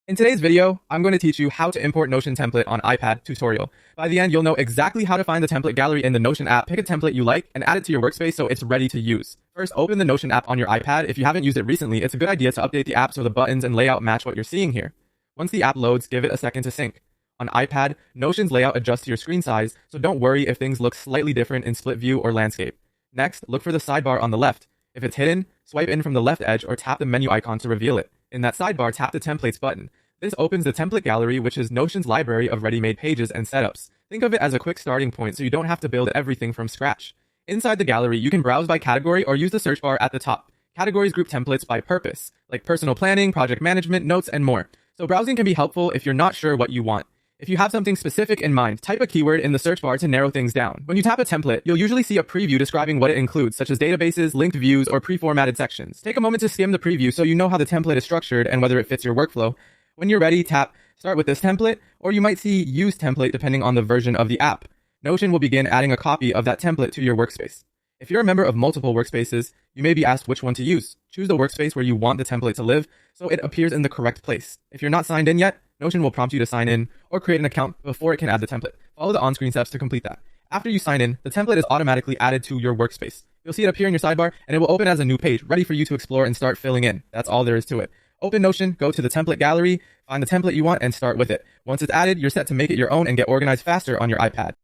In today's video, I'm going to teach you how to import Notion template on iPad tutorial. By the end, you'll know exactly how to find the template gallery in the Notion app, pick a template you like, and add it to your workspace so it's ready to use. First, open the Notion app on your iPad. If you haven't used it recently, it's a good idea to update the app so the buttons and layout match what you're seeing here. Once the app loads, give it a second to sync. On iPad, Notion's layout adjusts to your screen size, so don't worry if things look slightly different in split view or landscape. Next, look for the sidebar on the left. If it's hidden, swipe in from the left edge or tap the menu icon to reveal it. In that sidebar, tap the Templates button. This opens the template gallery, which is Notion's library of ready-made pages and setups. Think of it as a quick starting point so you don't have to build everything from scratch. Inside the gallery, you can browse by category or use the search bar at the top. Categories group templates by purpose, like personal planning, project management, notes, and more. So browsing can be helpful if you're not sure what you want. If you have something specific in mind, type a keyword in the search bar to narrow things down. When you tap a template, you'll usually see a preview describing what it includes, such as databases, linked views, or pre-formatted sections. Take a moment to skim the preview so you know how the template is structured and whether it fits your workflow. When you're ready, tap Start with this template, or you might see Use Template depending on the version of the app. Notion will begin adding a copy of that template to your workspace. If you're a member of multiple workspaces, you may be asked which one to use. Choose the workspace where you want the template to live so it appears in the correct place. If you're not signed in yet, Notion will prompt you to sign in or create an account before it can add the template. Follow the on-screen steps to complete that. After you sign in, the template is automatically added to your workspace. You'll see it appear in your sidebar, and it will open as a new page, ready for you to explore and start filling in. That's all there is to it. Open Notion, go to the template gallery, find the template you want, and start with it. Once it's added, you're set to make it your own and get organized faster on your iPad.